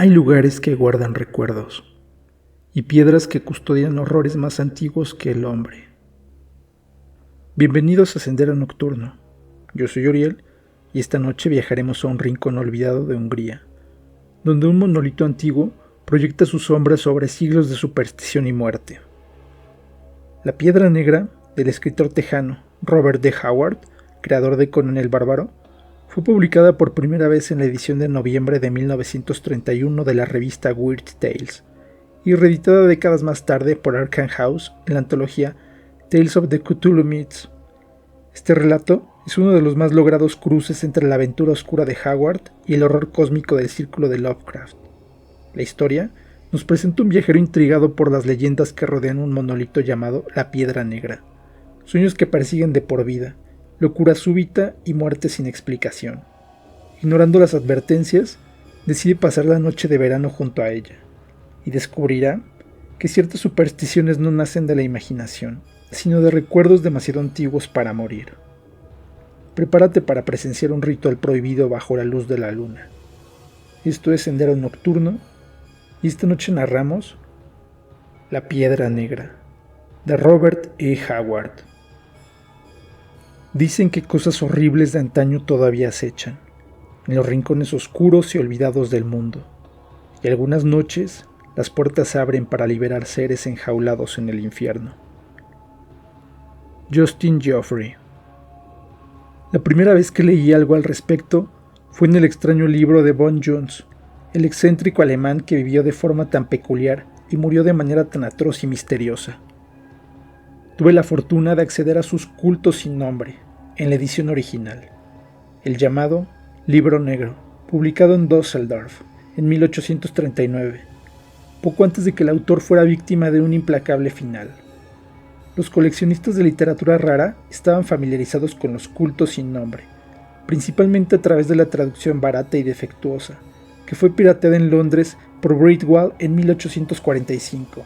Hay lugares que guardan recuerdos y piedras que custodian horrores más antiguos que el hombre. Bienvenidos a Sendero Nocturno. Yo soy Uriel y esta noche viajaremos a un rincón olvidado de Hungría, donde un monolito antiguo proyecta su sombra sobre siglos de superstición y muerte. La Piedra Negra, del escritor tejano Robert D. Howard, creador de Conan el Bárbaro, fue publicada por primera vez en la edición de noviembre de 1931 de la revista Weird Tales y reeditada décadas más tarde por Arkham House en la antología Tales of the Cthulhu Myths. Este relato es uno de los más logrados cruces entre la aventura oscura de Howard y el horror cósmico del círculo de Lovecraft. La historia nos presenta un viajero intrigado por las leyendas que rodean un monolito llamado la Piedra Negra, sueños que persiguen de por vida, locura súbita y muerte sin explicación. Ignorando las advertencias, decide pasar la noche de verano junto a ella, y descubrirá que ciertas supersticiones no nacen de la imaginación, sino de recuerdos demasiado antiguos para morir. Prepárate para presenciar un ritual prohibido bajo la luz de la luna. Esto es Sendero Nocturno, y esta noche narramos La Piedra Negra, de Robert E. Howard. Dicen que cosas horribles de antaño todavía acechan, en los rincones oscuros y olvidados del mundo, y algunas noches las puertas se abren para liberar seres enjaulados en el infierno. Justin Geoffrey. La primera vez que leí algo al respecto fue en el extraño libro de Von Jones, el excéntrico alemán que vivió de forma tan peculiar y murió de manera tan atroz y misteriosa. Tuve la fortuna de acceder a sus cultos sin nombre, en la edición original, el llamado Libro Negro, publicado en Düsseldorf en 1839, poco antes de que el autor fuera víctima de un implacable final. Los coleccionistas de literatura rara estaban familiarizados con los cultos sin nombre, principalmente a través de la traducción barata y defectuosa, que fue pirateada en Londres por Bridwell en 1845,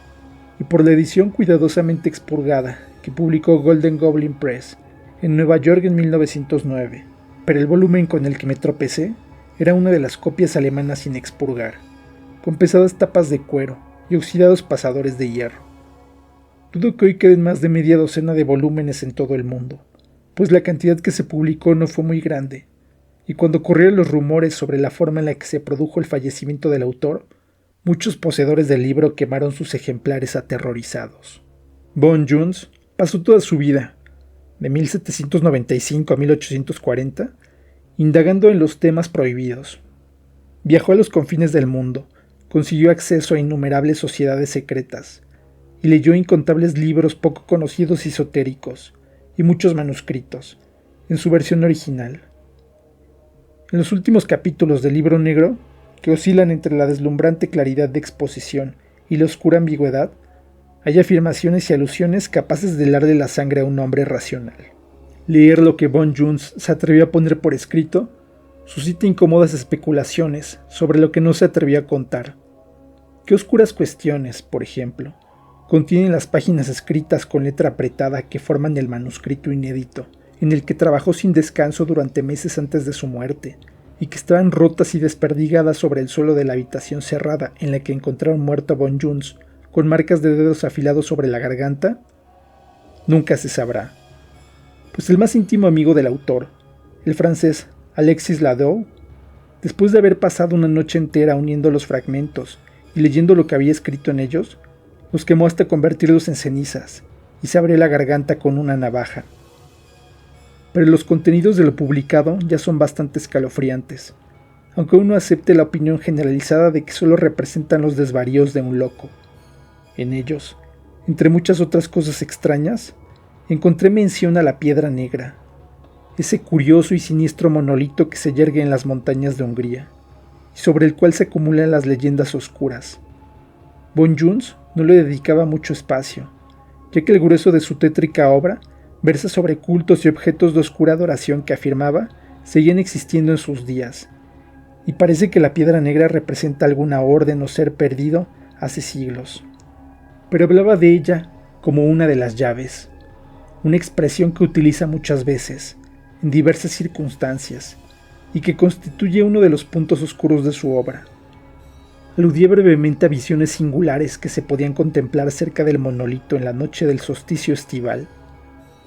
y por la edición cuidadosamente expurgada que publicó Golden Goblin Press en Nueva York en 1909, pero el volumen con el que me tropecé era una de las copias alemanas sin expurgar, con pesadas tapas de cuero y oxidados pasadores de hierro. Dudo que hoy queden más de media docena de volúmenes en todo el mundo, pues la cantidad que se publicó no fue muy grande, y cuando corrieron los rumores sobre la forma en la que se produjo el fallecimiento del autor, muchos poseedores del libro quemaron sus ejemplares aterrorizados. Von Jones pasó toda su vida, de 1795 a 1840, indagando en los temas prohibidos. Viajó a los confines del mundo, consiguió acceso a innumerables sociedades secretas, y leyó incontables libros poco conocidos y esotéricos, y muchos manuscritos, en su versión original. En los últimos capítulos del Libro Negro, que oscilan entre la deslumbrante claridad de exposición y la oscura ambigüedad, hay afirmaciones y alusiones capaces de helarle la sangre a un hombre racional. Leer lo que Von Jones se atrevió a poner por escrito suscita incómodas especulaciones sobre lo que no se atrevió a contar. ¿Qué oscuras cuestiones, por ejemplo, contienen las páginas escritas con letra apretada que forman el manuscrito inédito, en el que trabajó sin descanso durante meses antes de su muerte, y que estaban rotas y desperdigadas sobre el suelo de la habitación cerrada en la que encontraron muerto a Von Jones, con marcas de dedos afilados sobre la garganta? Nunca se sabrá, pues el más íntimo amigo del autor, el francés Alexis Ladou, después de haber pasado una noche entera uniendo los fragmentos y leyendo lo que había escrito en ellos, los quemó hasta convertirlos en cenizas, y se abrió la garganta con una navaja. Pero los contenidos de lo publicado ya son bastante escalofriantes, aunque uno acepte la opinión generalizada de que solo representan los desvaríos de un loco. En ellos, entre muchas otras cosas extrañas, encontré mención a la Piedra Negra, ese curioso y siniestro monolito que se yergue en las montañas de Hungría, y sobre el cual se acumulan las leyendas oscuras. Von Jones no le dedicaba mucho espacio, ya que el grueso de su tétrica obra versa sobre cultos y objetos de oscura adoración que afirmaba seguían existiendo en sus días, y parece que la Piedra Negra representa alguna orden o ser perdido hace siglos. Pero hablaba de ella como una de las llaves, una expresión que utiliza muchas veces, en diversas circunstancias, y que constituye uno de los puntos oscuros de su obra. Aludía brevemente a visiones singulares que se podían contemplar cerca del monolito en la noche del solsticio estival.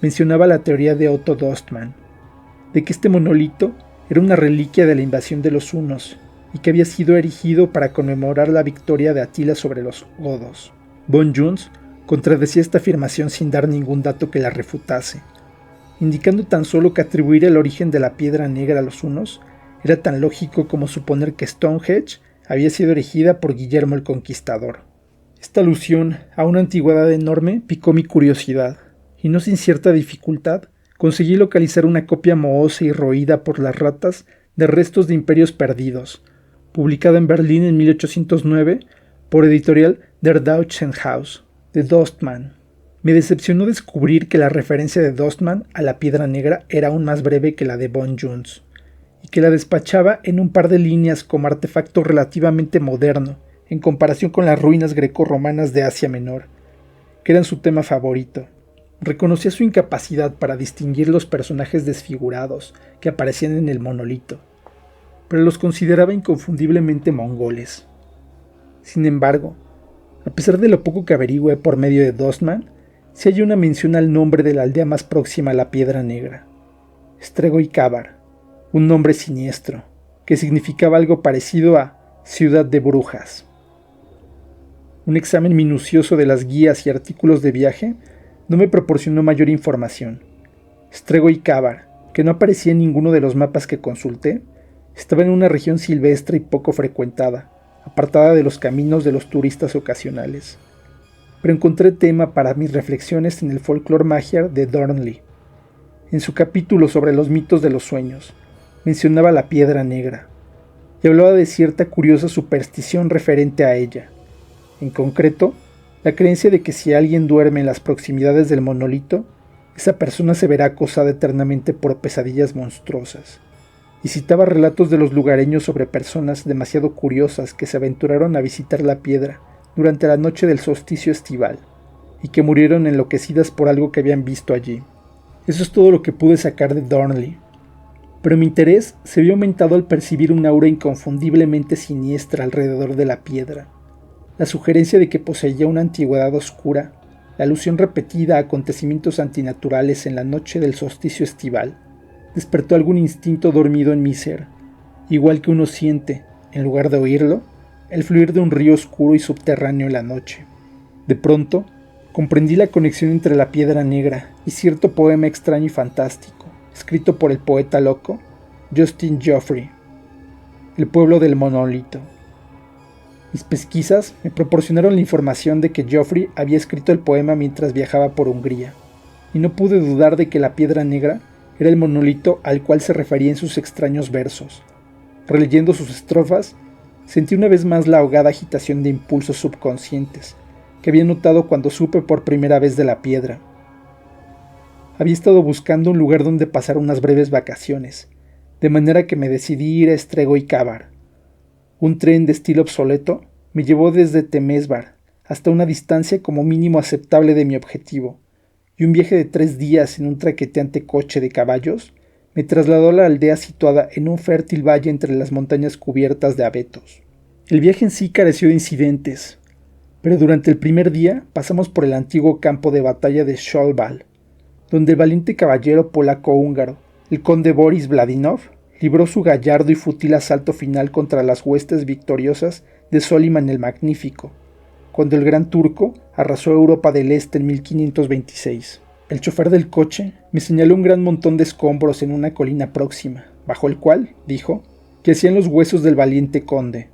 Mencionaba la teoría de Otto Dostmann, de que este monolito era una reliquia de la invasión de los hunos y que había sido erigido para conmemorar la victoria de Atila sobre los godos. Von Jones contradecía esta afirmación sin dar ningún dato que la refutase, indicando tan solo que atribuir el origen de la piedra negra a los hunos era tan lógico como suponer que Stonehenge había sido erigida por Guillermo el Conquistador. Esta alusión a una antigüedad enorme picó mi curiosidad, y no sin cierta dificultad conseguí localizar una copia mohosa y roída por las ratas de Restos de Imperios Perdidos, publicada en Berlín en 1809 por editorial Der Deutschen Haus, de Dostmann. Me decepcionó descubrir que la referencia de Dostmann a la piedra negra era aún más breve que la de Von Jones, y que la despachaba en un par de líneas como artefacto relativamente moderno en comparación con las ruinas grecorromanas de Asia Menor, que eran su tema favorito. Reconocía su incapacidad para distinguir los personajes desfigurados que aparecían en el monolito, pero los consideraba inconfundiblemente mongoles. Sin embargo, a pesar de lo poco que averigüé por medio de Dostmann, sí hay una mención al nombre de la aldea más próxima a la Piedra Negra, Strego-y-Cavar, un nombre siniestro, que significaba algo parecido a Ciudad de Brujas. Un examen minucioso de las guías y artículos de viaje no me proporcionó mayor información. Strego-y-Cavar, que no aparecía en ninguno de los mapas que consulté, estaba en una región silvestre y poco frecuentada, apartada de los caminos de los turistas ocasionales. Pero encontré tema para mis reflexiones en el Folklore Magiar de Dornli. En su capítulo sobre los mitos de los sueños, mencionaba la piedra negra, y hablaba de cierta curiosa superstición referente a ella. En concreto, la creencia de que si alguien duerme en las proximidades del monolito, esa persona se verá acosada eternamente por pesadillas monstruosas, y citaba relatos de los lugareños sobre personas demasiado curiosas que se aventuraron a visitar la piedra durante la noche del solsticio estival, y que murieron enloquecidas por algo que habían visto allí. Eso es todo lo que pude sacar de Dornli, pero mi interés se vio aumentado al percibir un aura inconfundiblemente siniestra alrededor de la piedra. La sugerencia de que poseía una antigüedad oscura, la alusión repetida a acontecimientos antinaturales en la noche del solsticio estival, despertó algún instinto dormido en mi ser, igual que uno siente, en lugar de oírlo, el fluir de un río oscuro y subterráneo en la noche. De pronto, comprendí la conexión entre la piedra negra y cierto poema extraño y fantástico, escrito por el poeta loco Justin Geoffrey, El pueblo del monolito. Mis pesquisas me proporcionaron la información de que Geoffrey había escrito el poema mientras viajaba por Hungría, y no pude dudar de que la piedra negra era el monolito al cual se refería en sus extraños versos. Releyendo sus estrofas, sentí una vez más la ahogada agitación de impulsos subconscientes que había notado cuando supe por primera vez de la piedra. Había estado buscando un lugar donde pasar unas breves vacaciones, de manera que me decidí ir a Strego-y-Cavar. Un tren de estilo obsoleto me llevó desde Temesvar hasta una distancia como mínimo aceptable de mi objetivo, y un viaje de 3 días en un traqueteante coche de caballos me trasladó a la aldea situada en un fértil valle entre las montañas cubiertas de abetos. El viaje en sí careció de incidentes, pero durante el primer día pasamos por el antiguo campo de batalla de Szolbal, donde el valiente caballero polaco-húngaro, el conde Boris Vladinov, libró su gallardo y fútil asalto final contra las huestes victoriosas de Soliman el Magnífico, cuando el gran turco arrasó Europa del Este en 1526. El chofer del coche me señaló un gran montón de escombros en una colina próxima, bajo el cual, dijo, yacían los huesos del valiente conde.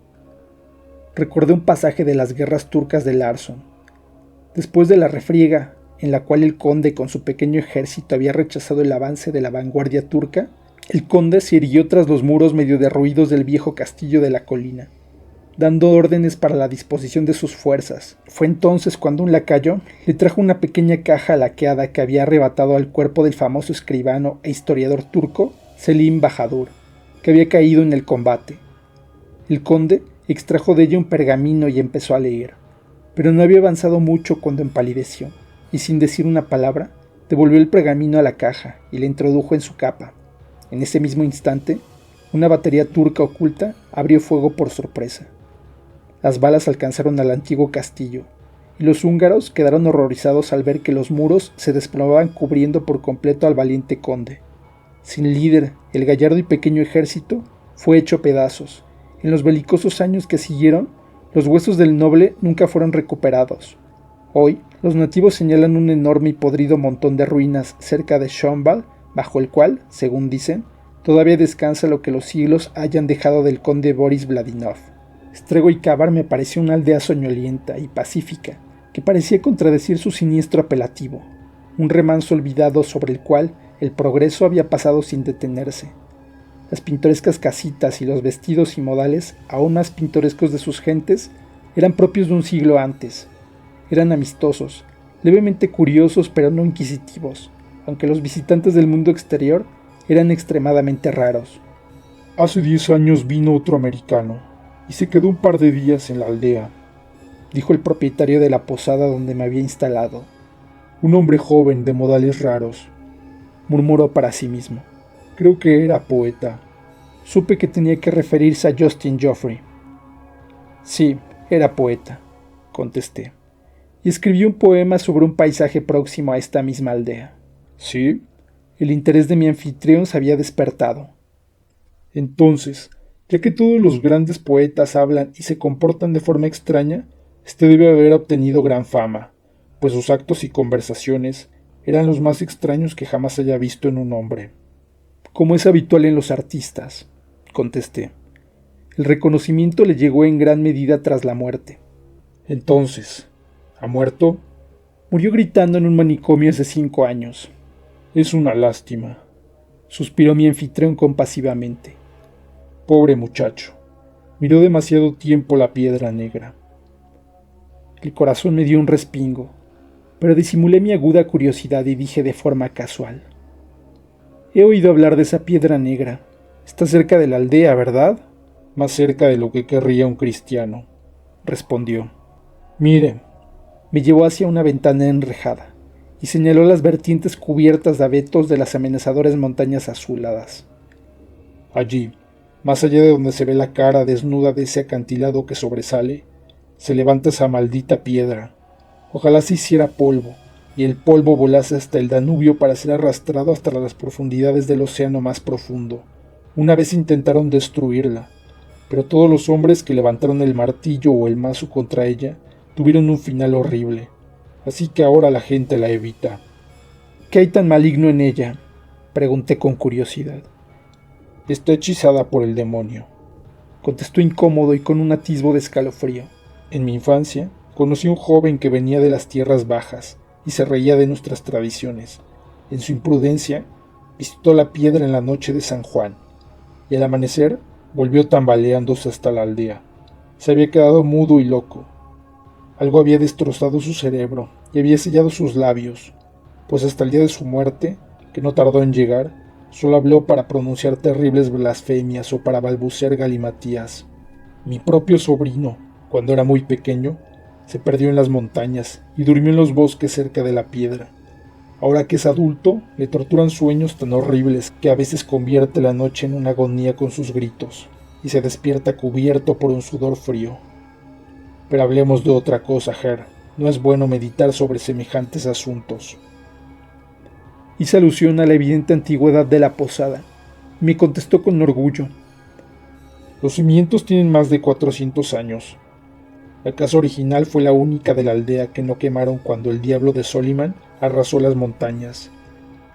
Recordé un pasaje de las guerras turcas de Larson. Después de la refriega, en la cual el conde con su pequeño ejército había rechazado el avance de la vanguardia turca, el conde se irguió tras los muros medio derruidos del viejo castillo de la colina, dando órdenes para la disposición de sus fuerzas. Fue entonces cuando un lacayo le trajo una pequeña caja laqueada que había arrebatado al cuerpo del famoso escribano e historiador turco Selim Bahadur, que había caído en el combate. El conde extrajo de ella un pergamino y empezó a leer, pero no había avanzado mucho cuando empalideció, y sin decir una palabra, devolvió el pergamino a la caja y la introdujo en su capa. En ese mismo instante, una batería turca oculta abrió fuego por sorpresa. Las balas alcanzaron al antiguo castillo, y los húngaros quedaron horrorizados al ver que los muros se desplomaban cubriendo por completo al valiente conde. Sin líder, el gallardo y pequeño ejército fue hecho pedazos. En los belicosos años que siguieron, los huesos del noble nunca fueron recuperados. Hoy, los nativos señalan un enorme y podrido montón de ruinas cerca de Schönwald, bajo el cual, según dicen, todavía descansa lo que los siglos hayan dejado del conde Boris Vladimov. Strego Cavar me pareció una aldea soñolienta y pacífica, que parecía contradecir su siniestro apelativo, un remanso olvidado sobre el cual el progreso había pasado sin detenerse. Las pintorescas casitas y los vestidos y modales, aún más pintorescos de sus gentes, eran propios de un siglo antes. Eran amistosos, levemente curiosos pero no inquisitivos, aunque los visitantes del mundo exterior eran extremadamente raros. Hace 10 años vino otro americano, y se quedó un par de días en la aldea, dijo el propietario de la posada donde me había instalado. Un hombre joven de modales raros, murmuró para sí mismo. Creo que era poeta. Supe que tenía que referirse a Justin Joffrey. Sí, era poeta, contesté, y escribió un poema sobre un paisaje próximo a esta misma aldea. ¿Sí? El interés de mi anfitrión se había despertado. Entonces, ya que todos los grandes poetas hablan y se comportan de forma extraña, este debe haber obtenido gran fama, pues sus actos y conversaciones eran los más extraños que jamás haya visto en un hombre. Como es habitual en los artistas, contesté. El reconocimiento le llegó en gran medida tras la muerte. Entonces, ¿ha muerto? Murió gritando en un manicomio hace 5 años. Es una lástima, suspiró mi anfitrión compasivamente. Pobre muchacho, miró demasiado tiempo la piedra negra. El corazón me dio un respingo, pero disimulé mi aguda curiosidad y dije de forma casual. He oído hablar de esa piedra negra. Está cerca de la aldea, ¿verdad? Más cerca de lo que querría un cristiano, respondió. Mire. Me llevó hacia una ventana enrejada y señaló las vertientes cubiertas de abetos de las amenazadoras montañas azuladas. Allí, más allá de donde se ve la cara desnuda de ese acantilado que sobresale, se levanta esa maldita piedra. Ojalá se hiciera polvo, y el polvo volase hasta el Danubio para ser arrastrado hasta las profundidades del océano más profundo. Una vez intentaron destruirla, pero todos los hombres que levantaron el martillo o el mazo contra ella tuvieron un final horrible, así que ahora la gente la evita. ¿Qué hay tan maligno en ella?, pregunté con curiosidad. Está hechizada por el demonio, contestó incómodo y con un atisbo de escalofrío. En mi infancia, conocí a un joven que venía de las tierras bajas y se reía de nuestras tradiciones. En su imprudencia, visitó la piedra en la noche de San Juan, y al amanecer volvió tambaleándose hasta la aldea. Se había quedado mudo y loco. Algo había destrozado su cerebro y había sellado sus labios, pues hasta el día de su muerte, que no tardó en llegar, solo habló para pronunciar terribles blasfemias o para balbucear galimatías. Mi propio sobrino, cuando era muy pequeño, se perdió en las montañas y durmió en los bosques cerca de la piedra. Ahora que es adulto, le torturan sueños tan horribles que a veces convierte la noche en una agonía con sus gritos, y se despierta cubierto por un sudor frío. Pero hablemos de otra cosa, Her. No es bueno meditar sobre semejantes asuntos. Hice alusión a la evidente antigüedad de la posada. Me contestó con orgullo. Los cimientos tienen más de 400 años. La casa original fue la única de la aldea que no quemaron cuando el diablo de Soliman arrasó las montañas.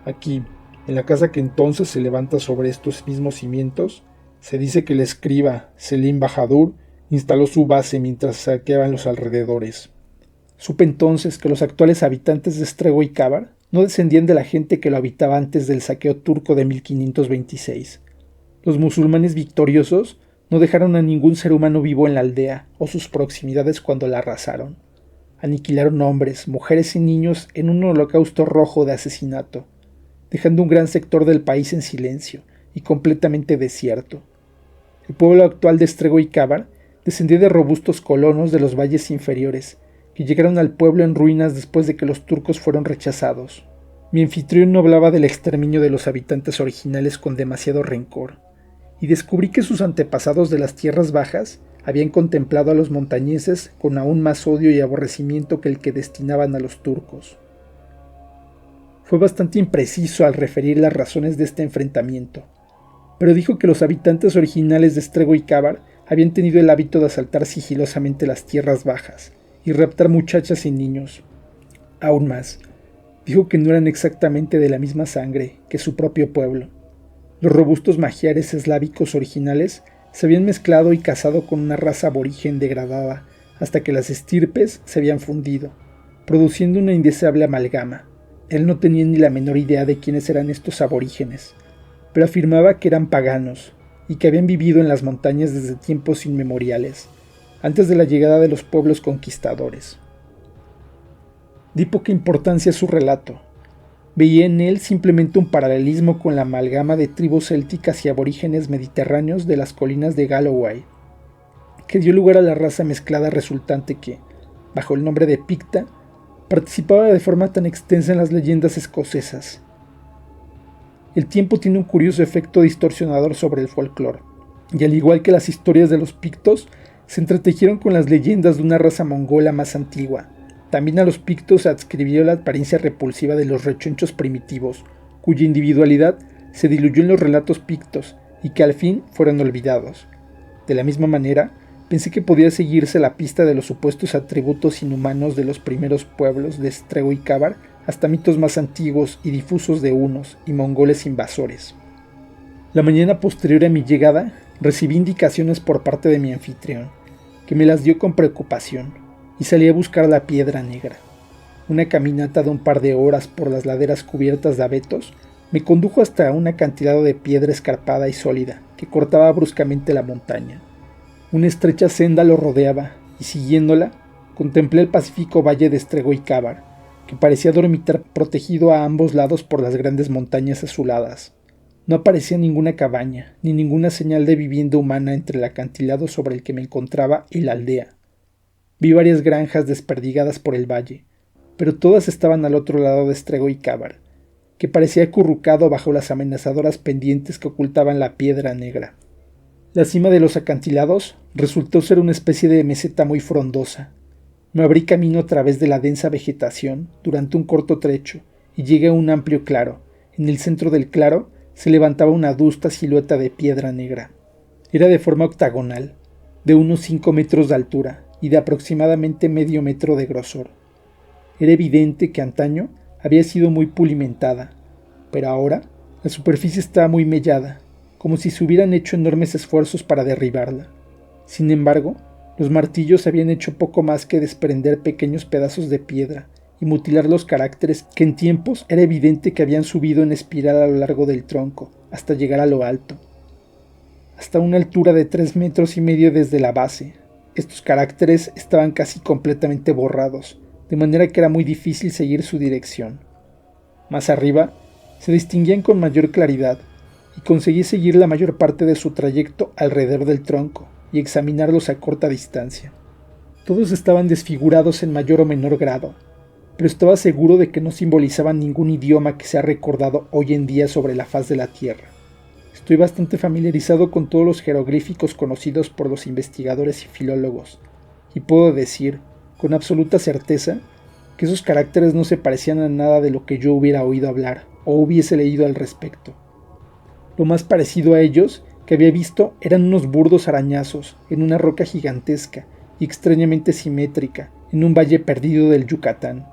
Aquí, en la casa que entonces se levanta sobre estos mismos cimientos, se dice que el escriba Selim Bahadur instaló su base mientras saqueaban los alrededores. Supe entonces que los actuales habitantes de Strego Cavar no descendían de la gente que lo habitaba antes del saqueo turco de 1526. Los musulmanes victoriosos no dejaron a ningún ser humano vivo en la aldea o sus proximidades cuando la arrasaron. Aniquilaron hombres, mujeres y niños en un holocausto rojo de asesinato, dejando un gran sector del país en silencio y completamente desierto. El pueblo actual de Strego Cavar descendía de robustos colonos de los valles inferiores, que llegaron al pueblo en ruinas después de que los turcos fueron rechazados. Mi anfitrión no hablaba del exterminio de los habitantes originales con demasiado rencor, y descubrí que sus antepasados de las tierras bajas habían contemplado a los montañeses con aún más odio y aborrecimiento que el que destinaban a los turcos. Fue bastante impreciso al referir las razones de este enfrentamiento, pero dijo que los habitantes originales de Stregó-y-Cabar habían tenido el hábito de asaltar sigilosamente las tierras bajas y raptar muchachas y niños. Aún más, dijo que no eran exactamente de la misma sangre que su propio pueblo. Los robustos magiares eslávicos originales se habían mezclado y casado con una raza aborigen degradada hasta que las estirpes se habían fundido, produciendo una indeseable amalgama. Él no tenía ni la menor idea de quiénes eran estos aborígenes, pero afirmaba que eran paganos y que habían vivido en las montañas desde tiempos inmemoriales, antes de la llegada de los pueblos conquistadores. Di poca importancia a su relato. Veía en él simplemente un paralelismo con la amalgama de tribus célticas y aborígenes mediterráneos de las colinas de Galloway, que dio lugar a la raza mezclada resultante que, bajo el nombre de Picta, participaba de forma tan extensa en las leyendas escocesas. El tiempo tiene un curioso efecto distorsionador sobre el folclore, y al igual que las historias de los pictos, se entretejieron con las leyendas de una raza mongola más antigua. También a los pictos se adscribió la apariencia repulsiva de los rechonchos primitivos, cuya individualidad se diluyó en los relatos pictos y que al fin fueron olvidados. De la misma manera, pensé que podía seguirse la pista de los supuestos atributos inhumanos de los primeros pueblos de Stregó-y-Cabar hasta mitos más antiguos y difusos de hunos y mongoles invasores. La mañana posterior a mi llegada, recibí indicaciones por parte de mi anfitrión, que me las dio con preocupación, y salí a buscar la piedra negra. Una caminata de un par de horas por las laderas cubiertas de abetos me condujo hasta un acantilado de piedra escarpada y sólida que cortaba bruscamente la montaña. Una estrecha senda lo rodeaba, y siguiéndola, contemplé el pacífico valle de Stregó-y-Cabar, que parecía dormitar protegido a ambos lados por las grandes montañas azuladas. No aparecía ninguna cabaña, ni ninguna señal de vivienda humana entre el acantilado sobre el que me encontraba y la aldea. Vi varias granjas desperdigadas por el valle, pero todas estaban al otro lado de Stregó-y-Cabar, que parecía acurrucado bajo las amenazadoras pendientes que ocultaban la piedra negra. La cima de los acantilados resultó ser una especie de meseta muy frondosa. Me abrí camino a través de la densa vegetación durante un corto trecho y llegué a un amplio claro. En el centro del claro se levantaba una adusta silueta de piedra negra. Era de forma octagonal, de unos 5 metros de altura y de aproximadamente medio metro de grosor. Era evidente que antaño había sido muy pulimentada, pero ahora la superficie estaba muy mellada, como si se hubieran hecho enormes esfuerzos para derribarla. Sin embargo, los martillos habían hecho poco más que desprender pequeños pedazos de piedra y mutilar los caracteres que en tiempos era evidente que habían subido en espiral a lo largo del tronco, hasta llegar a lo alto. Hasta una altura de 3,5 metros desde la base, estos caracteres estaban casi completamente borrados, de manera que era muy difícil seguir su dirección. Más arriba, se distinguían con mayor claridad, y conseguí seguir la mayor parte de su trayecto alrededor del tronco y examinarlos a corta distancia. Todos estaban desfigurados en mayor o menor grado, pero estaba seguro de que no simbolizaban ningún idioma que se ha recordado hoy en día sobre la faz de la Tierra. Estoy bastante familiarizado con todos los jeroglíficos conocidos por los investigadores y filólogos, y puedo decir, con absoluta certeza, que esos caracteres no se parecían a nada de lo que yo hubiera oído hablar o hubiese leído al respecto. Lo más parecido a ellos que había visto eran unos burdos arañazos en una roca gigantesca y extrañamente simétrica en un valle perdido del Yucatán.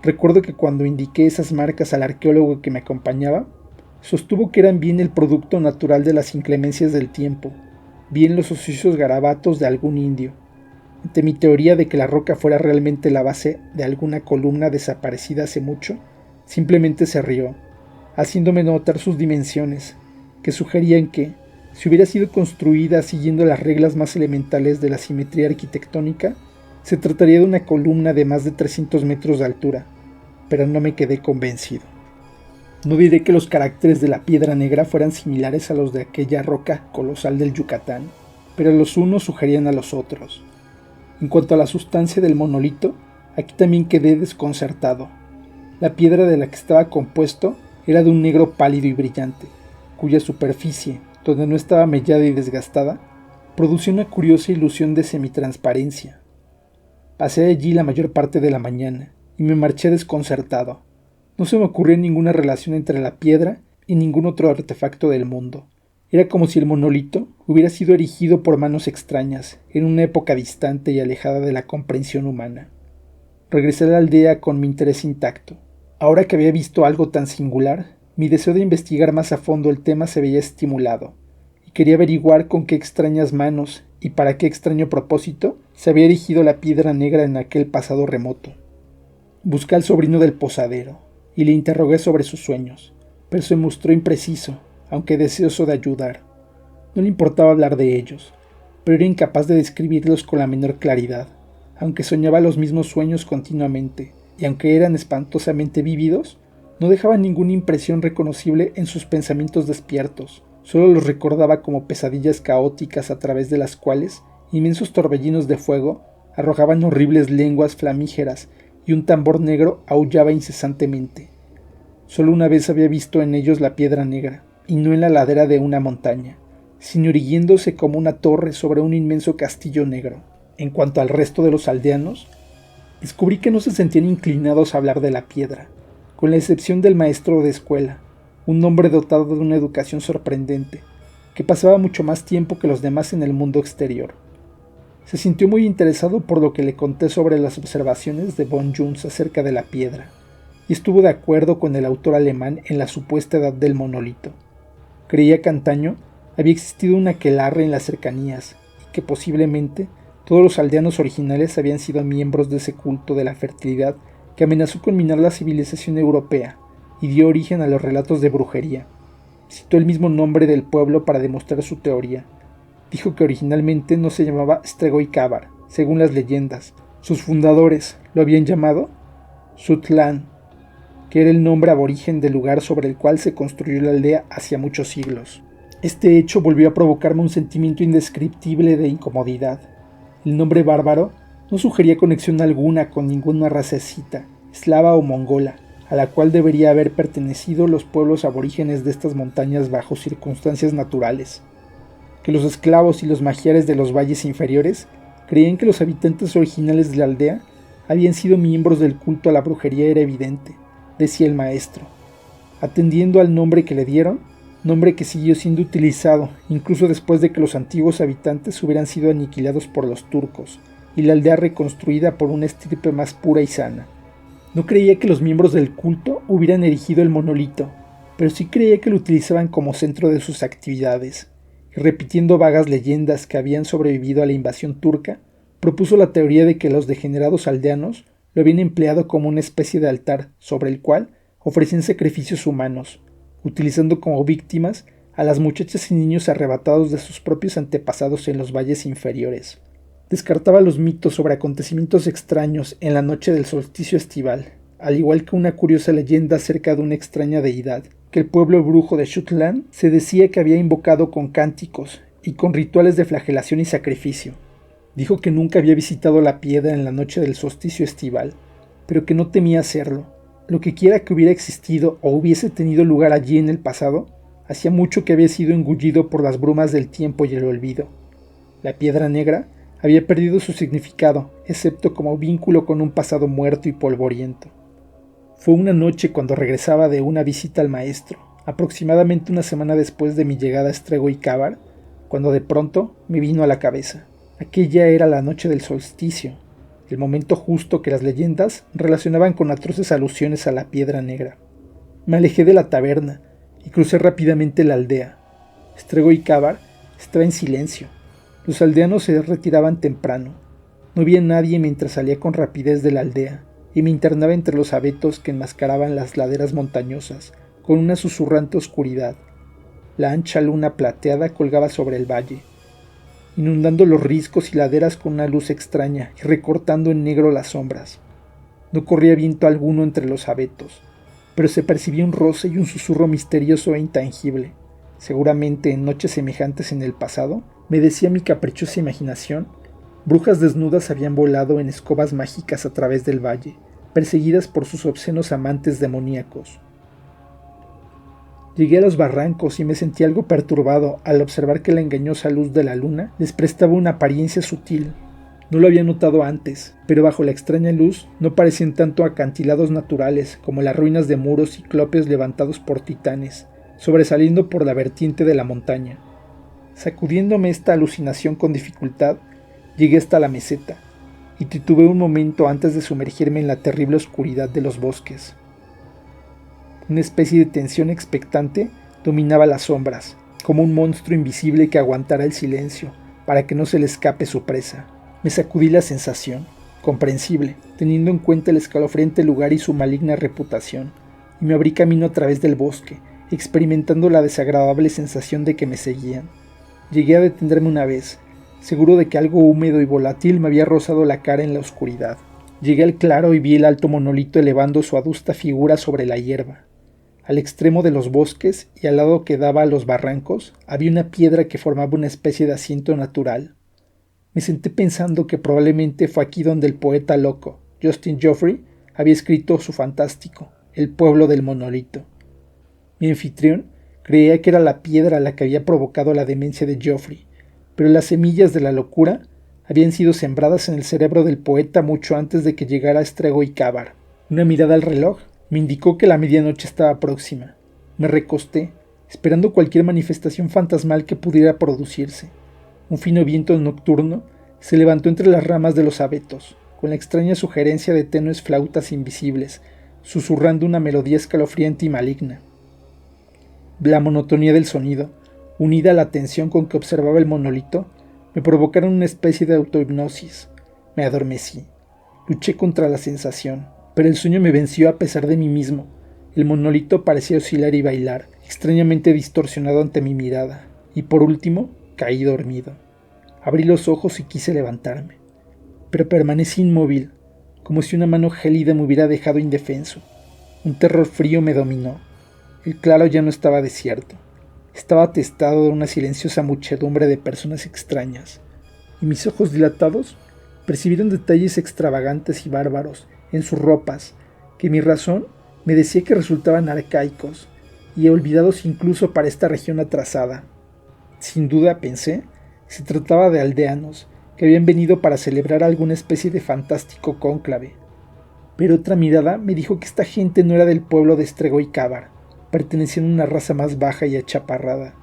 Recuerdo que cuando indiqué esas marcas al arqueólogo que me acompañaba, sostuvo que eran bien el producto natural de las inclemencias del tiempo, bien los ociosos garabatos de algún indio. Ante mi teoría de que la roca fuera realmente la base de alguna columna desaparecida hace mucho, simplemente se rió, haciéndome notar sus dimensiones, que sugerían que, si hubiera sido construida siguiendo las reglas más elementales de la simetría arquitectónica, se trataría de una columna de más de 300 metros de altura, pero no me quedé convencido. No diré que los caracteres de la piedra negra fueran similares a los de aquella roca colosal del Yucatán, pero los unos sugerían a los otros. En cuanto a la sustancia del monolito, aquí también quedé desconcertado. La piedra de la que estaba compuesto era de un negro pálido y brillante, cuya superficie, donde no estaba mellada y desgastada, producía una curiosa ilusión de semitransparencia. Pasé allí la mayor parte de la mañana y me marché desconcertado. No se me ocurrió ninguna relación entre la piedra y ningún otro artefacto del mundo. Era como si el monolito hubiera sido erigido por manos extrañas en una época distante y alejada de la comprensión humana. Regresé a la aldea con mi interés intacto. Ahora que había visto algo tan singular, mi deseo de investigar más a fondo el tema se veía estimulado, y quería averiguar con qué extrañas manos y para qué extraño propósito se había erigido la piedra negra en aquel pasado remoto. Busqué al sobrino del posadero, y le interrogué sobre sus sueños, pero se mostró impreciso, aunque deseoso de ayudar. No le importaba hablar de ellos, pero era incapaz de describirlos con la menor claridad, aunque soñaba los mismos sueños continuamente, y aunque eran espantosamente vívidos, no dejaban ninguna impresión reconocible en sus pensamientos despiertos, solo los recordaba como pesadillas caóticas a través de las cuales inmensos torbellinos de fuego arrojaban horribles lenguas flamígeras y un tambor negro aullaba incesantemente. Solo una vez había visto en ellos la piedra negra, y no en la ladera de una montaña, sino irguiéndose como una torre sobre un inmenso castillo negro. En cuanto al resto de los aldeanos, descubrí que no se sentían inclinados a hablar de la piedra, con la excepción del maestro de escuela, un hombre dotado de una educación sorprendente, que pasaba mucho más tiempo que los demás en el mundo exterior. Se sintió muy interesado por lo que le conté sobre las observaciones de von Juntz acerca de la piedra, y estuvo de acuerdo con el autor alemán en la supuesta edad del monolito. Creía que antaño había existido un aquelarre en las cercanías, y que posiblemente todos los aldeanos originales habían sido miembros de ese culto de la fertilidad que amenazó con minar la civilización europea y dio origen a los relatos de brujería. Citó el mismo nombre del pueblo para demostrar su teoría. Dijo que originalmente no se llamaba Stregoi-Kabar, según las leyendas. Sus fundadores lo habían llamado Sutlan, que era el nombre aborigen del lugar sobre el cual se construyó la aldea hacía muchos siglos. Este hecho volvió a provocarme un sentimiento indescriptible de incomodidad. El nombre bárbaro no sugería conexión alguna con ninguna raza escita, eslava o mongola, a la cual debería haber pertenecido los pueblos aborígenes de estas montañas bajo circunstancias naturales. Que los esclavos y los magiares de los valles inferiores creían que los habitantes originales de la aldea habían sido miembros del culto a la brujería era evidente, decía el maestro, atendiendo al nombre que le dieron, nombre que siguió siendo utilizado incluso después de que los antiguos habitantes hubieran sido aniquilados por los turcos y la aldea reconstruida por una estirpe más pura y sana. No creía que los miembros del culto hubieran erigido el monolito, pero sí creía que lo utilizaban como centro de sus actividades, y repitiendo vagas leyendas que habían sobrevivido a la invasión turca, propuso la teoría de que los degenerados aldeanos lo habían empleado como una especie de altar sobre el cual ofrecían sacrificios humanos, utilizando como víctimas a las muchachas y niños arrebatados de sus propios antepasados en los valles inferiores. Descartaba los mitos sobre acontecimientos extraños en la noche del solsticio estival, al igual que una curiosa leyenda acerca de una extraña deidad que el pueblo brujo de Shutlán se decía que había invocado con cánticos y con rituales de flagelación y sacrificio. Dijo que nunca había visitado la piedra en la noche del solsticio estival, pero que no temía hacerlo. Lo que quiera que hubiera existido o hubiese tenido lugar allí en el pasado, hacía mucho que había sido engullido por las brumas del tiempo y el olvido. La piedra negra había perdido su significado, excepto como vínculo con un pasado muerto y polvoriento. Fue una noche cuando regresaba de una visita al maestro, aproximadamente una semana después de mi llegada a Stregoi-Kabar, cuando de pronto me vino a la cabeza. Aquella era la noche del solsticio, el momento justo que las leyendas relacionaban con atroces alusiones a la piedra negra. Me alejé de la taberna y crucé rápidamente la aldea. Stregoi-Kabar estaba en silencio. Los aldeanos se retiraban temprano. No vi a nadie mientras salía con rapidez de la aldea y me internaba entre los abetos que enmascaraban las laderas montañosas con una susurrante oscuridad. La ancha luna plateada colgaba sobre el valle, inundando los riscos y laderas con una luz extraña y recortando en negro las sombras. No corría viento alguno entre los abetos, pero se percibía un roce y un susurro misterioso e intangible. Seguramente en noches semejantes en el pasado, me decía mi caprichosa imaginación, brujas desnudas habían volado en escobas mágicas a través del valle, perseguidas por sus obscenos amantes demoníacos. Llegué a los barrancos y me sentí algo perturbado al observar que la engañosa luz de la luna les prestaba una apariencia sutil. No lo había notado antes, pero bajo la extraña luz no parecían tanto acantilados naturales como las ruinas de muros cíclopes levantados por titanes, sobresaliendo por la vertiente de la montaña. Sacudiéndome esta alucinación con dificultad, llegué hasta la meseta, y titubeé un momento antes de sumergirme en la terrible oscuridad de los bosques. Una especie de tensión expectante dominaba las sombras, como un monstruo invisible que aguantara el silencio para que no se le escape su presa. Me sacudí la sensación, comprensible, teniendo en cuenta el escalofriante lugar y su maligna reputación, y me abrí camino a través del bosque, experimentando la desagradable sensación de que me seguían. Llegué a detenerme una vez, seguro de que algo húmedo y volátil me había rozado la cara en la oscuridad. Llegué al claro y vi el alto monolito elevando su adusta figura sobre la hierba. Al extremo de los bosques y al lado que daba a los barrancos había una piedra que formaba una especie de asiento natural. Me senté pensando que probablemente fue aquí donde el poeta loco, Justin Geoffrey, había escrito su fantástico, El pueblo del monolito. Mi anfitrión creía que era la piedra la que había provocado la demencia de Geoffrey, pero las semillas de la locura habían sido sembradas en el cerebro del poeta mucho antes de que llegara a Strego y Cavar. Una mirada al reloj me indicó que la medianoche estaba próxima. Me recosté, esperando cualquier manifestación fantasmal que pudiera producirse. Un fino viento nocturno se levantó entre las ramas de los abetos, con la extraña sugerencia de tenues flautas invisibles, susurrando una melodía escalofriante y maligna. La monotonía del sonido, unida a la atención con que observaba el monolito, me provocaron una especie de autohipnosis. Me adormecí. Luché contra la sensación, pero el sueño me venció a pesar de mí mismo. El monolito parecía oscilar y bailar, extrañamente distorsionado ante mi mirada, y por último, caí dormido. Abrí los ojos y quise levantarme, pero permanecí inmóvil, como si una mano gélida me hubiera dejado indefenso. Un terror frío me dominó. El claro ya no estaba desierto. Estaba atestado de una silenciosa muchedumbre de personas extrañas, y mis ojos dilatados percibieron detalles extravagantes y bárbaros en sus ropas, que mi razón me decía que resultaban arcaicos y olvidados incluso para esta región atrasada. Sin duda, pensé, se trataba de aldeanos que habían venido para celebrar alguna especie de fantástico cónclave. Pero otra mirada me dijo que esta gente no era del pueblo de Strego y Cavar, pertenecían a una raza más baja y achaparrada,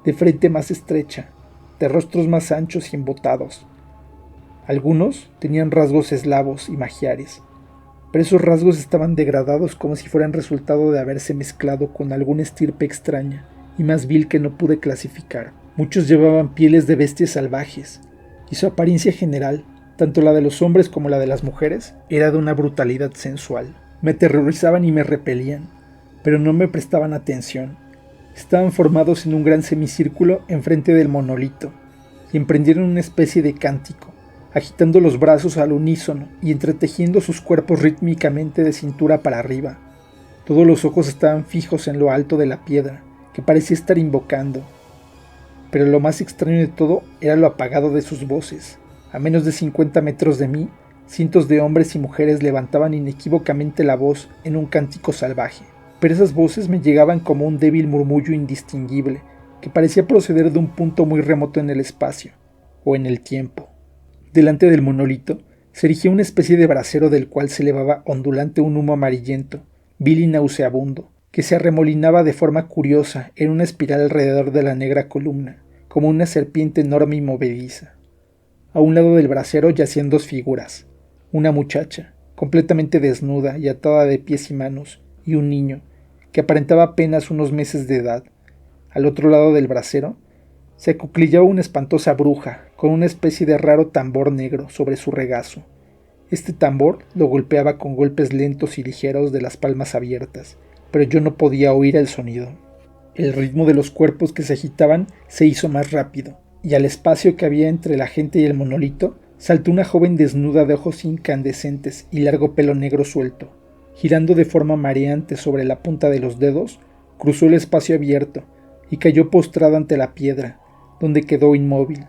de frente más estrecha, de rostros más anchos y embotados. Algunos tenían rasgos eslavos y magiares, pero esos rasgos estaban degradados como si fueran resultado de haberse mezclado con alguna estirpe extraña y más vil que no pude clasificar. Muchos llevaban pieles de bestias salvajes, y su apariencia general, tanto la de los hombres como la de las mujeres, era de una brutalidad sensual. Me aterrorizaban y me repelían, pero no me prestaban atención. Estaban formados en un gran semicírculo enfrente del monolito, y emprendieron una especie de cántico, agitando los brazos al unísono y entretejiendo sus cuerpos rítmicamente de cintura para arriba. Todos los ojos estaban fijos en lo alto de la piedra, que parecía estar invocando. Pero lo más extraño de todo era lo apagado de sus voces. A menos de 50 metros de mí, cientos de hombres y mujeres levantaban inequívocamente la voz en un cántico salvaje. Pero esas voces me llegaban como un débil murmullo indistinguible, que parecía proceder de un punto muy remoto en el espacio, o en el tiempo. Delante del monolito se erigía una especie de brasero del cual se elevaba ondulante un humo amarillento, vil y nauseabundo, que se arremolinaba de forma curiosa en una espiral alrededor de la negra columna, como una serpiente enorme y movediza. A un lado del brasero yacían dos figuras, una muchacha, completamente desnuda y atada de pies y manos, y un niño, que aparentaba apenas unos meses de edad. Al otro lado del brasero se acuclillaba una espantosa bruja, con una especie de raro tambor negro sobre su regazo. Este tambor lo golpeaba con golpes lentos y ligeros de las palmas abiertas, pero yo no podía oír el sonido. El ritmo de los cuerpos que se agitaban se hizo más rápido, y al espacio que había entre la gente y el monolito, saltó una joven desnuda de ojos incandescentes y largo pelo negro suelto. Girando de forma mareante sobre la punta de los dedos, cruzó el espacio abierto y cayó postrada ante la piedra, donde quedó inmóvil.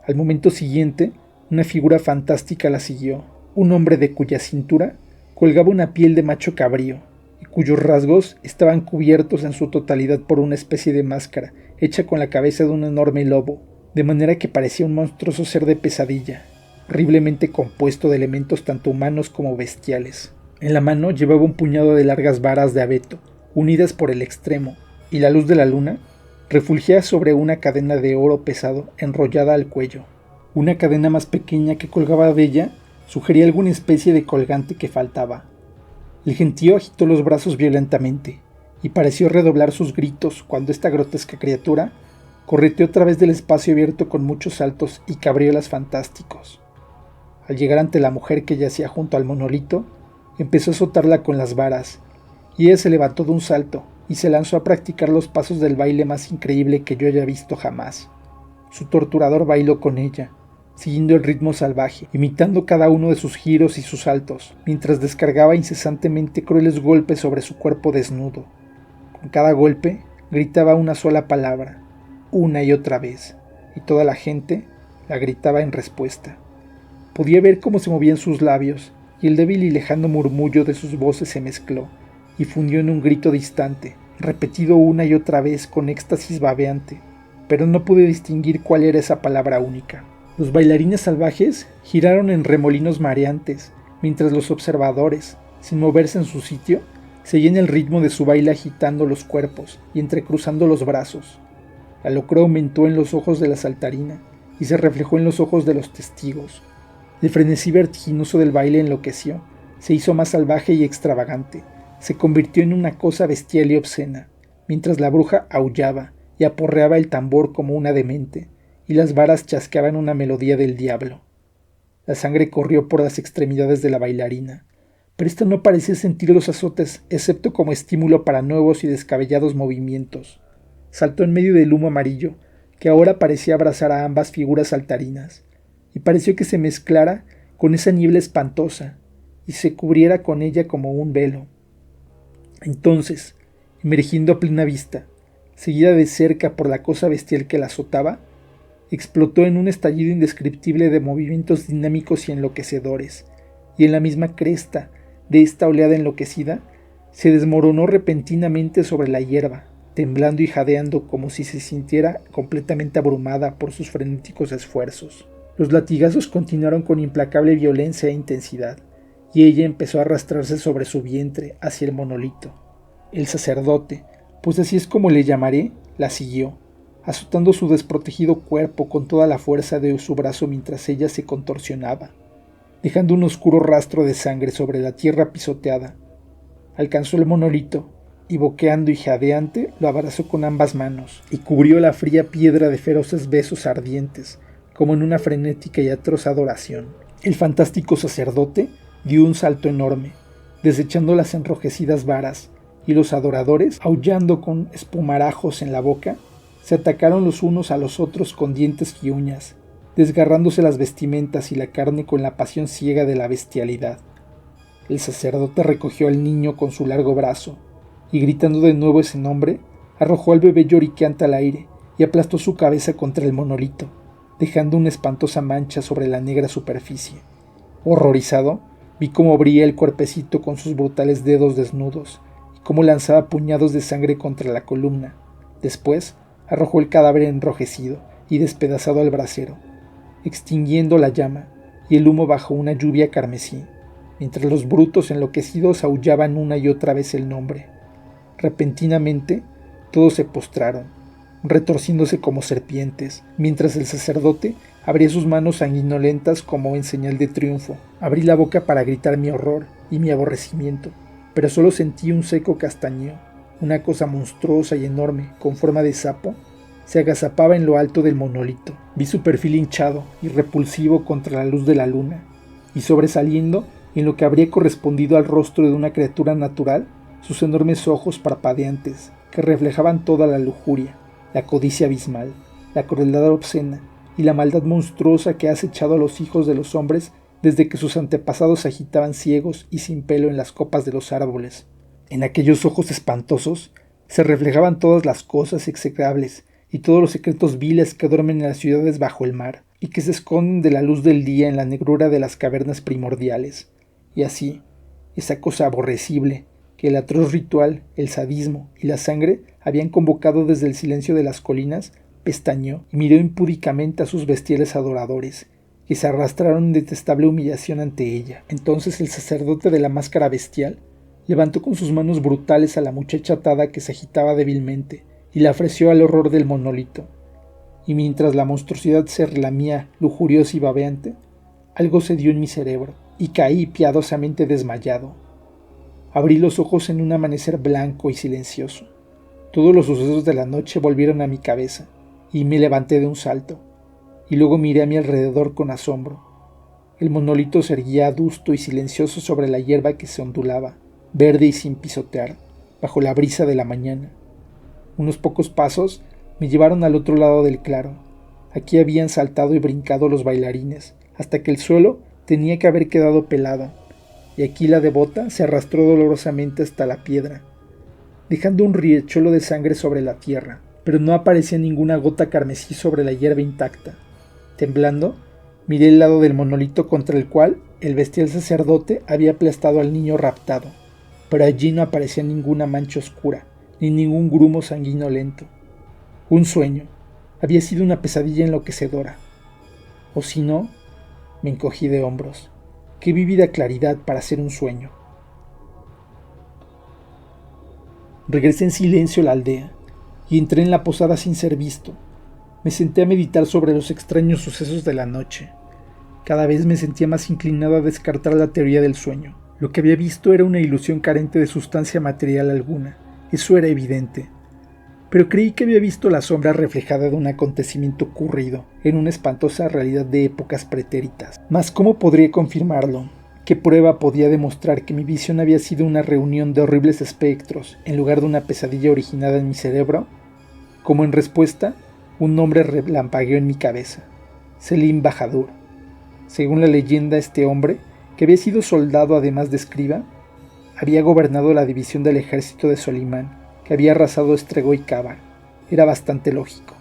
Al momento siguiente, una figura fantástica la siguió, un hombre de cuya cintura colgaba una piel de macho cabrío, y cuyos rasgos estaban cubiertos en su totalidad por una especie de máscara, hecha con la cabeza de un enorme lobo, de manera que parecía un monstruoso ser de pesadilla, horriblemente compuesto de elementos tanto humanos como bestiales. En la mano llevaba un puñado de largas varas de abeto, unidas por el extremo, y la luz de la luna refulgía sobre una cadena de oro pesado enrollada al cuello. Una cadena más pequeña que colgaba de ella sugería alguna especie de colgante que faltaba. El gentío agitó los brazos violentamente y pareció redoblar sus gritos cuando esta grotesca criatura correteó a través del espacio abierto con muchos saltos y cabriolas fantásticos. Al llegar ante la mujer que yacía junto al monolito, empezó a azotarla con las varas, y ella se levantó de un salto y se lanzó a practicar los pasos del baile más increíble que yo haya visto jamás. Su torturador bailó con ella, siguiendo el ritmo salvaje, imitando cada uno de sus giros y sus saltos, mientras descargaba incesantemente crueles golpes sobre su cuerpo desnudo. Con cada golpe gritaba una sola palabra, una y otra vez, y toda la gente la gritaba en respuesta. Podía ver cómo se movían sus labios, y el débil y lejano murmullo de sus voces se mezcló, y fundió en un grito distante, repetido una y otra vez con éxtasis babeante, pero no pude distinguir cuál era esa palabra única. Los bailarines salvajes giraron en remolinos mareantes, mientras los observadores, sin moverse en su sitio, seguían el ritmo de su baile agitando los cuerpos y entrecruzando los brazos. La locura aumentó en los ojos de la saltarina y se reflejó en los ojos de los testigos. El frenesí vertiginoso del baile enloqueció, se hizo más salvaje y extravagante, se convirtió en una cosa bestial y obscena, mientras la bruja aullaba y aporreaba el tambor como una demente, y las varas chasqueaban una melodía del diablo. La sangre corrió por las extremidades de la bailarina, pero ésta no parecía sentir los azotes, excepto como estímulo para nuevos y descabellados movimientos. Saltó en medio del humo amarillo, que ahora parecía abrazar a ambas figuras saltarinas, y pareció que se mezclara con esa niebla espantosa, y se cubriera con ella como un velo. Entonces, emergiendo a plena vista, seguida de cerca por la cosa bestial que la azotaba, explotó en un estallido indescriptible de movimientos dinámicos y enloquecedores, y en la misma cresta de esta oleada enloquecida, se desmoronó repentinamente sobre la hierba, temblando y jadeando como si se sintiera completamente abrumada por sus frenéticos esfuerzos. Los latigazos continuaron con implacable violencia e intensidad, y ella empezó a arrastrarse sobre su vientre hacia el monolito. El sacerdote, pues así es como le llamaré, la siguió, azotando su desprotegido cuerpo con toda la fuerza de su brazo mientras ella se contorsionaba, dejando un oscuro rastro de sangre sobre la tierra pisoteada. Alcanzó el monolito y, boqueando y jadeante, lo abrazó con ambas manos y cubrió la fría piedra de feroces besos ardientes, como en una frenética y atroz adoración. El fantástico sacerdote dio un salto enorme, desechando las enrojecidas varas, y los adoradores, aullando con espumarajos en la boca, se atacaron los unos a los otros con dientes y uñas, desgarrándose las vestimentas y la carne con la pasión ciega de la bestialidad. El sacerdote recogió al niño con su largo brazo, y gritando de nuevo ese nombre, arrojó al bebé lloriqueante al aire y aplastó su cabeza contra el monolito, dejando una espantosa mancha sobre la negra superficie. Horrorizado, vi cómo abría el cuerpecito con sus brutales dedos desnudos, y cómo lanzaba puñados de sangre contra la columna. Después, arrojó el cadáver enrojecido y despedazado al brasero, extinguiendo la llama y el humo bajo una lluvia carmesí, mientras los brutos enloquecidos aullaban una y otra vez el nombre. Repentinamente, todos se postraron, retorciéndose como serpientes, mientras el sacerdote abría sus manos sanguinolentas como en señal de triunfo. Abrí la boca para gritar mi horror y mi aborrecimiento, pero solo sentí un seco castañeo. Una cosa monstruosa y enorme, con forma de sapo, se agazapaba en lo alto del monolito. Vi su perfil hinchado y repulsivo contra la luz de la luna, y sobresaliendo en lo que habría correspondido al rostro de una criatura natural, sus enormes ojos parpadeantes, que reflejaban toda la lujuria, la codicia abismal, la crueldad obscena y la maldad monstruosa que ha acechado a los hijos de los hombres desde que sus antepasados se agitaban ciegos y sin pelo en las copas de los árboles. En aquellos ojos espantosos se reflejaban todas las cosas execrables y todos los secretos viles que duermen en las ciudades bajo el mar y que se esconden de la luz del día en la negrura de las cavernas primordiales. Y así, esa cosa aborrecible, que el atroz ritual, el sadismo y la sangre habían convocado desde el silencio de las colinas, pestañeó y miró impúdicamente a sus bestiales adoradores, que se arrastraron en detestable humillación ante ella. Entonces el sacerdote de la máscara bestial levantó con sus manos brutales a la muchacha atada que se agitaba débilmente y la ofreció al horror del monolito. Y mientras la monstruosidad se relamía lujuriosa y babeante, algo se dio en mi cerebro y caí piadosamente desmayado. Abrí los ojos en un amanecer blanco y silencioso. Todos los sucesos de la noche volvieron a mi cabeza y me levanté de un salto, y luego miré a mi alrededor con asombro. El monolito se erguía adusto y silencioso sobre la hierba que se ondulaba, verde y sin pisotear, bajo la brisa de la mañana. Unos pocos pasos me llevaron al otro lado del claro. Aquí habían saltado y brincado los bailarines, hasta que el suelo tenía que haber quedado pelado, y aquí la devota se arrastró dolorosamente hasta la piedra, dejando un riachuelo de sangre sobre la tierra, pero no aparecía ninguna gota carmesí sobre la hierba intacta. Temblando, miré el lado del monolito contra el cual el bestial sacerdote había aplastado al niño raptado, pero allí no aparecía ninguna mancha oscura, ni ningún grumo sanguinolento. Un sueño. Había sido una pesadilla enloquecedora. O si no, me encogí de hombros. Qué vívida claridad para ser un sueño. Regresé en silencio a la aldea y entré en la posada sin ser visto. Me senté a meditar sobre los extraños sucesos de la noche. Cada vez me sentía más inclinado a descartar la teoría del sueño. Lo que había visto era una ilusión carente de sustancia material alguna. Eso era evidente. Pero creí que había visto la sombra reflejada de un acontecimiento ocurrido en una espantosa realidad de épocas pretéritas. Mas ¿cómo podría confirmarlo? ¿Qué prueba podía demostrar que mi visión había sido una reunión de horribles espectros en lugar de una pesadilla originada en mi cerebro? Como en respuesta, un nombre relampagueó en mi cabeza: Selim Bahadur. Según la leyenda, este hombre, que había sido soldado además de escriba, había gobernado la división del ejército de Solimán, que había arrasado Estrego y Kabar. Era bastante lógico.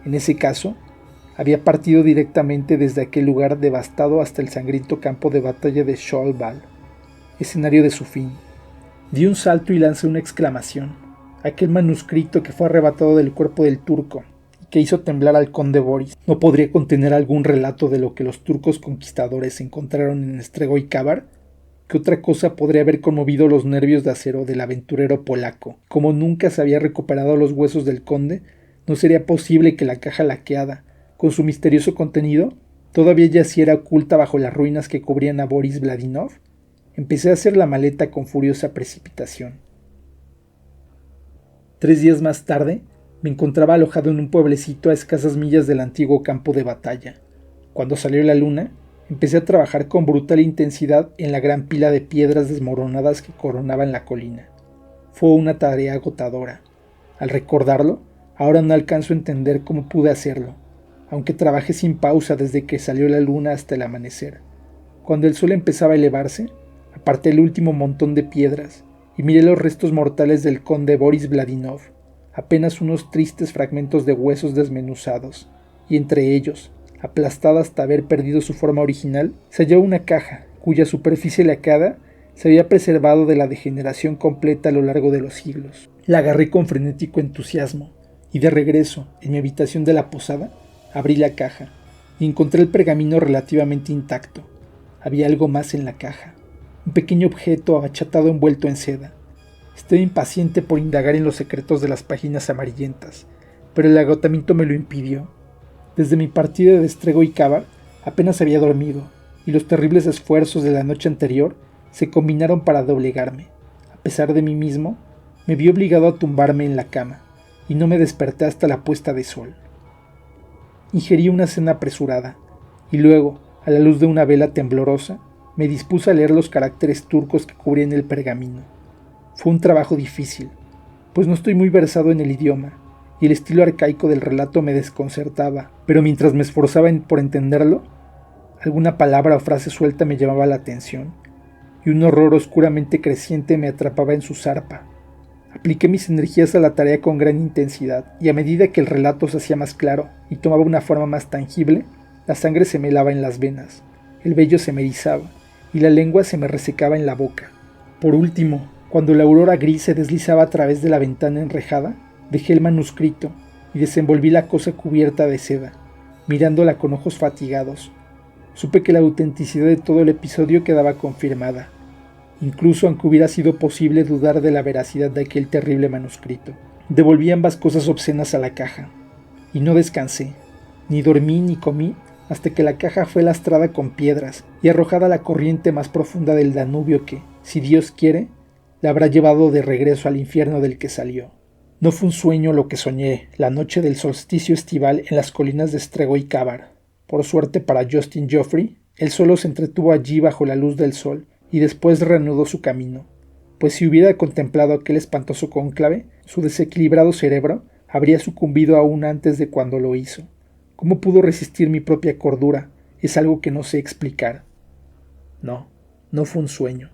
En ese caso, había partido directamente desde aquel lugar devastado hasta el sangriento campo de batalla de Sholbal, escenario de su fin. Di un salto y lancé una exclamación. Aquel manuscrito que fue arrebatado del cuerpo del turco y que hizo temblar al conde Boris, ¿no podría contener algún relato de lo que los turcos conquistadores encontraron en Estrego y Kabar? ¿Qué otra cosa podría haber conmovido los nervios de acero del aventurero polaco? Como nunca se había recuperado los huesos del conde, no sería posible que la caja laqueada, con su misterioso contenido, todavía yaciera oculta bajo las ruinas que cubrían a Boris Vladinov. Empecé a hacer la maleta con furiosa precipitación. 3 días más tarde, me encontraba alojado en un pueblecito a escasas millas del antiguo campo de batalla. Cuando salió la luna, empecé a trabajar con brutal intensidad en la gran pila de piedras desmoronadas que coronaban la colina. Fue una tarea agotadora. Al recordarlo, ahora no alcanzo a entender cómo pude hacerlo, aunque trabajé sin pausa desde que salió la luna hasta el amanecer. Cuando el sol empezaba a elevarse, aparté el último montón de piedras y miré los restos mortales del conde Boris Vladinov, apenas unos tristes fragmentos de huesos desmenuzados, y entre ellos, aplastada hasta haber perdido su forma original, se halló una caja, cuya superficie lacada se había preservado de la degeneración completa a lo largo de los siglos. La agarré con frenético entusiasmo, y de regreso, en mi habitación de la posada, abrí la caja, y encontré el pergamino relativamente intacto. Había algo más en la caja, un pequeño objeto achatado envuelto en seda. Estaba impaciente por indagar en los secretos de las páginas amarillentas, pero el agotamiento me lo impidió. Desde mi partida de Estrego y Kabar apenas había dormido, y los terribles esfuerzos de la noche anterior se combinaron para doblegarme. A pesar de mí mismo, me vi obligado a tumbarme en la cama, y no me desperté hasta la puesta de sol. Ingerí una cena apresurada, y luego, a la luz de una vela temblorosa, me dispuse a leer los caracteres turcos que cubrían el pergamino. Fue un trabajo difícil, pues no estoy muy versado en el idioma, y el estilo arcaico del relato me desconcertaba, pero mientras me esforzaba por entenderlo, alguna palabra o frase suelta me llamaba la atención, y un horror oscuramente creciente me atrapaba en su zarpa. Apliqué mis energías a la tarea con gran intensidad, y a medida que el relato se hacía más claro y tomaba una forma más tangible, la sangre se me helaba en las venas, el vello se me erizaba, y la lengua se me resecaba en la boca. Por último, Cuando la aurora gris se deslizaba a través de la ventana enrejada, dejé el manuscrito y desenvolví la cosa cubierta de seda, mirándola con ojos fatigados. Supe que la autenticidad de todo el episodio quedaba confirmada, incluso aunque hubiera sido posible dudar de la veracidad de aquel terrible manuscrito. Devolví ambas cosas obscenas a la caja, y no descansé, ni dormí ni comí, hasta que la caja fue lastrada con piedras y arrojada a la corriente más profunda del Danubio que, si Dios quiere, la habrá llevado de regreso al infierno del que salió. No fue un sueño lo que soñé la noche del solsticio estival en las colinas de Strego y Cavar. Por suerte para Justin Joffrey, él solo se entretuvo allí bajo la luz del sol y después reanudó su camino, pues si hubiera contemplado aquel espantoso cónclave, su desequilibrado cerebro habría sucumbido aún antes de cuando lo hizo. ¿Cómo pudo resistir mi propia cordura? Es algo que no sé explicar. No, no fue un sueño.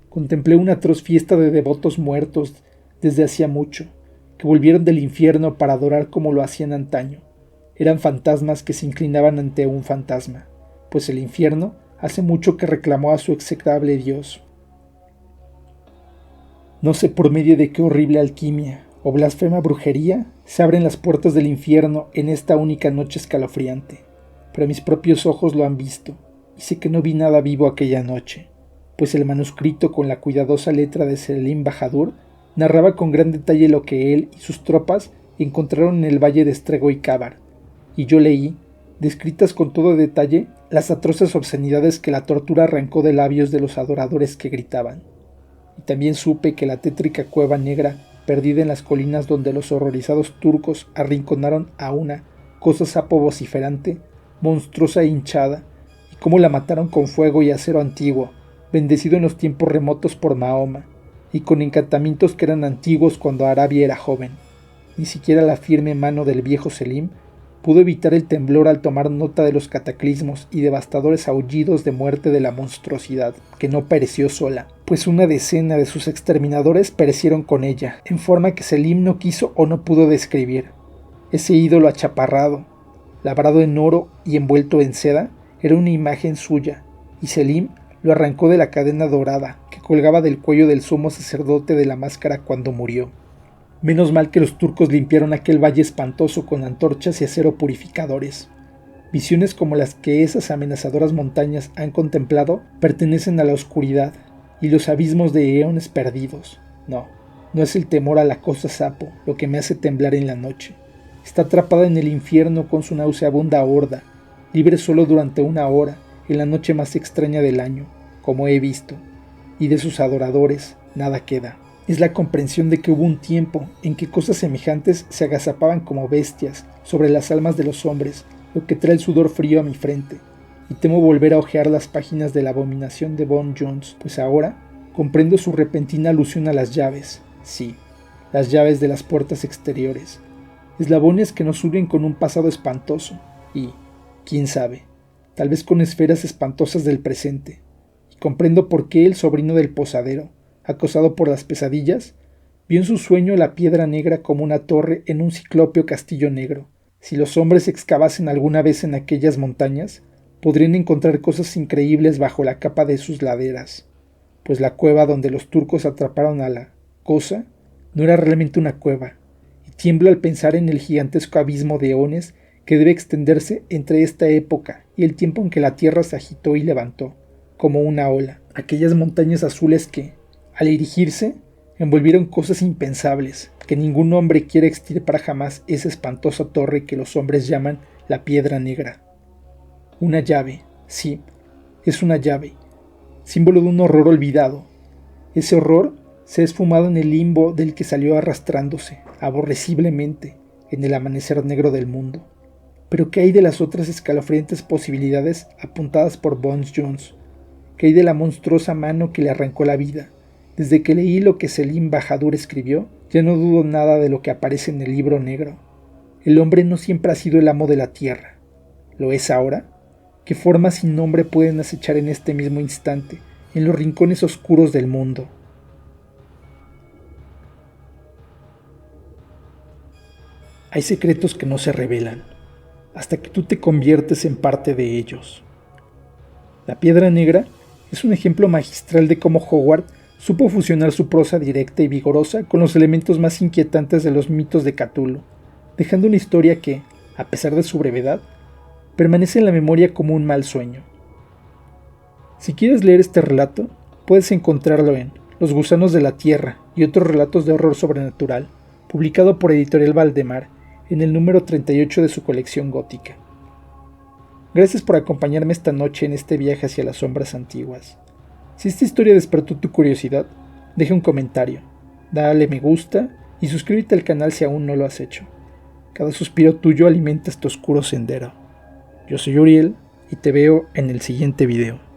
Contemplé una atroz fiesta de devotos muertos desde hacía mucho, que volvieron del infierno para adorar como lo hacían antaño. Eran fantasmas que se inclinaban ante un fantasma, pues el infierno hace mucho que reclamó a su execrable dios. No sé por medio de qué horrible alquimia o blasfema brujería se abren las puertas del infierno en esta única noche escalofriante, pero mis propios ojos lo han visto, y sé que no vi nada vivo aquella noche, pues el manuscrito con la cuidadosa letra de Selim Bahadur narraba con gran detalle lo que él y sus tropas encontraron en el valle de Strego y Cavar, y yo leí, descritas con todo detalle, las atroces obscenidades que la tortura arrancó de labios de los adoradores que gritaban. Y también supe que la tétrica cueva negra, perdida en las colinas donde los horrorizados turcos arrinconaron a una cosa sapo vociferante, monstruosa e hinchada, y cómo la mataron con fuego y acero antiguo, bendecido en los tiempos remotos por Mahoma, y con encantamientos que eran antiguos cuando Arabia era joven. Ni siquiera la firme mano del viejo Selim pudo evitar el temblor al tomar nota de los cataclismos y devastadores aullidos de muerte de la monstruosidad, que no pereció sola, pues una decena de sus exterminadores perecieron con ella, en forma que Selim no quiso o no pudo describir. Ese ídolo achaparrado, labrado en oro y envuelto en seda, era una imagen suya, y Selim lo arrancó de la cadena dorada que colgaba del cuello del sumo sacerdote de la máscara cuando murió. Menos mal que los turcos limpiaron aquel valle espantoso con antorchas y acero purificadores. Visiones como las que esas amenazadoras montañas han contemplado pertenecen a la oscuridad y los abismos de eones perdidos. No es el temor a la cosa sapo lo que me hace temblar en la noche. Está atrapada en el infierno con su nauseabunda horda, libre solo durante una hora, en la noche más extraña del año, como he visto, y de sus adoradores nada queda. Es la comprensión de que hubo un tiempo en que cosas semejantes se agazapaban como bestias sobre las almas de los hombres, lo que trae el sudor frío a mi frente, y temo volver a hojear las páginas de la abominación de Von Jones, pues ahora comprendo su repentina alusión a las llaves, sí, las llaves de las puertas exteriores, eslabones que nos unen con un pasado espantoso, y, quién sabe, tal vez con esferas espantosas del presente, y comprendo por qué el sobrino del posadero, acosado por las pesadillas, vio en su sueño la piedra negra como una torre en un ciclópeo castillo negro. Si los hombres excavasen alguna vez en aquellas montañas, podrían encontrar cosas increíbles bajo la capa de sus laderas, pues la cueva donde los turcos atraparon a la cosa no era realmente una cueva, y tiemblo al pensar en el gigantesco abismo de eones que debe extenderse entre esta época y el tiempo en que la tierra se agitó y levantó, como una ola. Aquellas montañas azules que, al erigirse, envolvieron cosas impensables, que ningún hombre quiere extirpar jamás esa espantosa torre que los hombres llaman la piedra negra. Una llave, sí, es una llave, símbolo de un horror olvidado. Ese horror se ha esfumado en el limbo del que salió arrastrándose, aborreciblemente, en el amanecer negro del mundo. Pero ¿qué hay de las otras escalofriantes posibilidades apuntadas por Von Jones? ¿Qué hay de la monstruosa mano que le arrancó la vida? Desde que leí lo que Selim Bahadur escribió, ya no dudo nada de lo que aparece en el libro negro. El hombre no siempre ha sido el amo de la tierra. ¿Lo es ahora? ¿Qué formas sin nombre pueden acechar en este mismo instante, en los rincones oscuros del mundo? Hay secretos que no se revelan, hasta que tú te conviertes en parte de ellos. La piedra negra es un ejemplo magistral de cómo Howard Supo fusionar su prosa directa y vigorosa con los elementos más inquietantes de los mitos de Cthulhu, dejando una historia que, a pesar de su brevedad, permanece en la memoria como un mal sueño. Si quieres leer este relato, puedes encontrarlo en Los gusanos de la tierra y otros relatos de horror sobrenatural, publicado por Editorial Valdemar en el número 38 de su colección gótica. Gracias por acompañarme esta noche en este viaje hacia las sombras antiguas. Si esta historia despertó tu curiosidad, deja un comentario, dale me gusta y suscríbete al canal si aún no lo has hecho. Cada suspiro tuyo alimenta este oscuro sendero. Yo soy Uriel y te veo en el siguiente video.